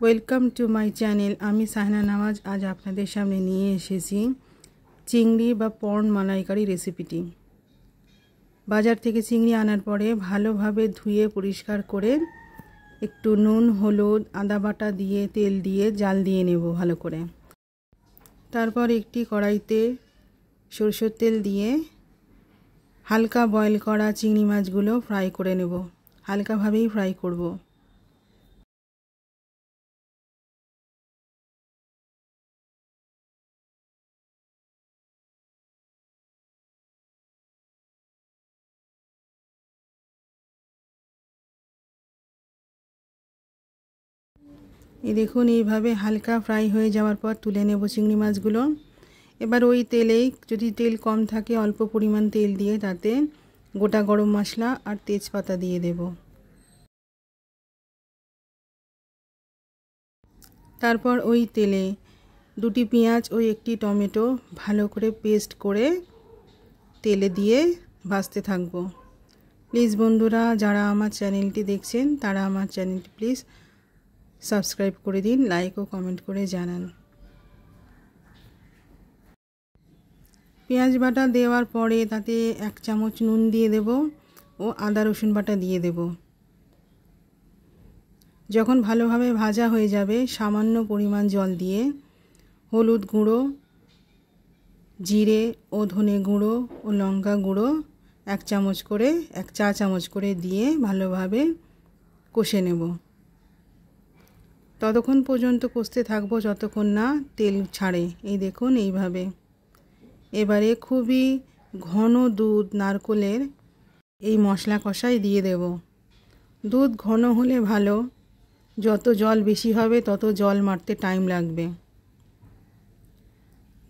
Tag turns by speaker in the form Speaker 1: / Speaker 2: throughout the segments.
Speaker 1: Welcome to my channel. আমি সাহনা নওয়াজ আজ আপনাদের সামনে নিয়ে এসেছি চিংড়ি বা পর্ন মালাইকারি রেসিপিটি। বাজার থেকে চিংড়ি আনার পরে ভালোভাবে ধুয়ে পরিষ্কার করে একটু নুন, হলুদ, আদা বাটা দিয়ে তেল দিয়ে জাল দিয়ে নেব ভালো করে। তারপর একটি কড়াইতে সরষের তেল দিয়ে হালকা বয়েল করা চিংড়ি মাছগুলো ফ্রাই করে নেব। হালকাভাবেই ফ্রাই করব। এই দেখুন, এইভাবে হালকা ফ্রাই হয়ে যাওয়ার পর তুলে নেব চিংড়ি মাছগুলো। এবার ওই তেলেই, যদি তেল কম থাকে অল্প পরিমাণ তেল দিয়ে তাতে গোটা গরম মশলা আর তেজপাতা দিয়ে দেব। তারপর ওই তেলে দুটি পেঁয়াজ ও একটি টমেটো ভালো করে পেস্ট করে তেলে দিয়ে ভাজতে থাকবো। প্লিজ বন্ধুরা, যারা আমার চ্যানেলটি দেখছেন তারা আমার চ্যানেলটি প্লিজ সাবস্ক্রাইব করে দিন, লাইক ও কমেন্ট করে জানান। পেঁয়াজ বাটা দেওয়ার পরে তাতে 1 চামচ নুন দিয়ে দেব ও আদা রসুন বাটা দিয়ে দেব। যখন ভালোভাবে ভাজা হয়ে যাবে সামান্য পরিমাণ জল দিয়ে হলুদ গুঁড়ো, জিরে ও ধনে গুঁড়ো ও লঙ্কা গুঁড়ো 1 চা চামচ করে দিয়ে ভালোভাবে কষে নেব। ততক্ষণ পর্যন্ত কষতে থাকবো যতক্ষণ না তেল ছাড়ে। এই দেখুন এইভাবে। এবারে খুবই ঘন দুধ নারকেলের এই মশলা কষায় দিয়ে দেব। দুধ ঘন হলে ভালো, যত জল বেশি হবে তত জল মারতে টাইম লাগবে।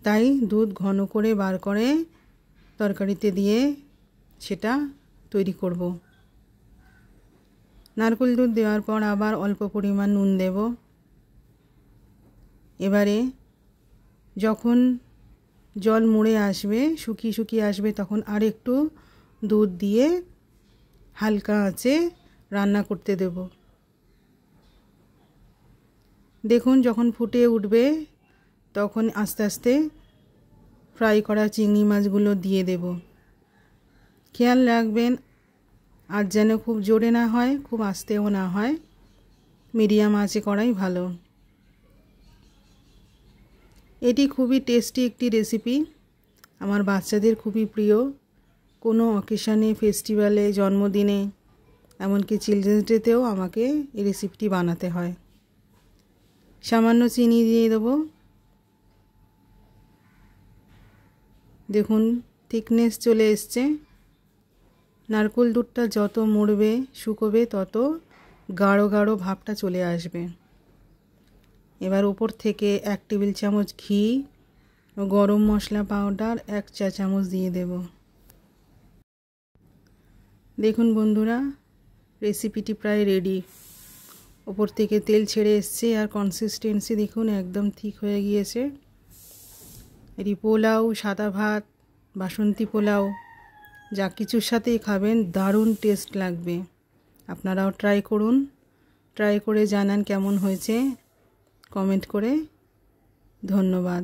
Speaker 1: তাই দুধ ঘন করে বার করে তরকারিতে দিয়ে সেটা তৈরি করব। নারকেল দুধ দেওয়ার পর আবার অল্প পরিমাণ নুন দেব। এবারে যখন জল মুড়ে আসবে, শুকিয়ে আসবে, তখন আর একটু দুধ দিয়ে হালকা আঁচে রান্না করতে দেব। দেখুন যখন ফুটে উঠবে তখন আস্তে আস্তে ফ্রাই করা চিংড়ি মাছগুলো দিয়ে দেব। খেয়াল রাখবেন আর যেন খুব জোরে না হয়, খুব আস্তেও না হয়, মিডিয়াম আঁচে করাই ভালো। এটি খুবই টেস্টি একটি রেসিপি, আমার বাচ্চাদের খুবই প্রিয়। কোনো অকেশনে, ফেস্টিভ্যালে, জন্মদিনে, এমনকি চিলড্রেন্স ডেতেও আমাকে এই রেসিপিটি বানাতে হয়। সামান্য চিনি দিয়ে দেবো। দেখুন থিকনেস চলে এসছে। নারকেল দুধটা যত মুড়বে শুকোবে তত গাঢ় গাঢ় ভাবটা চলে আসবে। এবার উপর থেকে 1 টেবিল চামচ ঘি ও গরম মশলা পাউডার 1 চা চামচ দিয়ে দেব। দেখুন বন্ধুরা, রেসিপিটি প্রায় রেডি। উপর থেকে তেল ছেড়ে এসছে আর কনসিস্টেন্সি দেখুন একদম ঠিক হয়ে গিয়েছে। এটি পোলাও, সাদা ভাত, বাসন্তী পোলাও যা কিছুর সাথেই খাবেন দারুণ টেস্ট লাগবে। আপনারাও ট্রাই করুন, ট্রাই করে জানান কেমন হয়েছে কমেন্ট করে। ধন্যবাদ।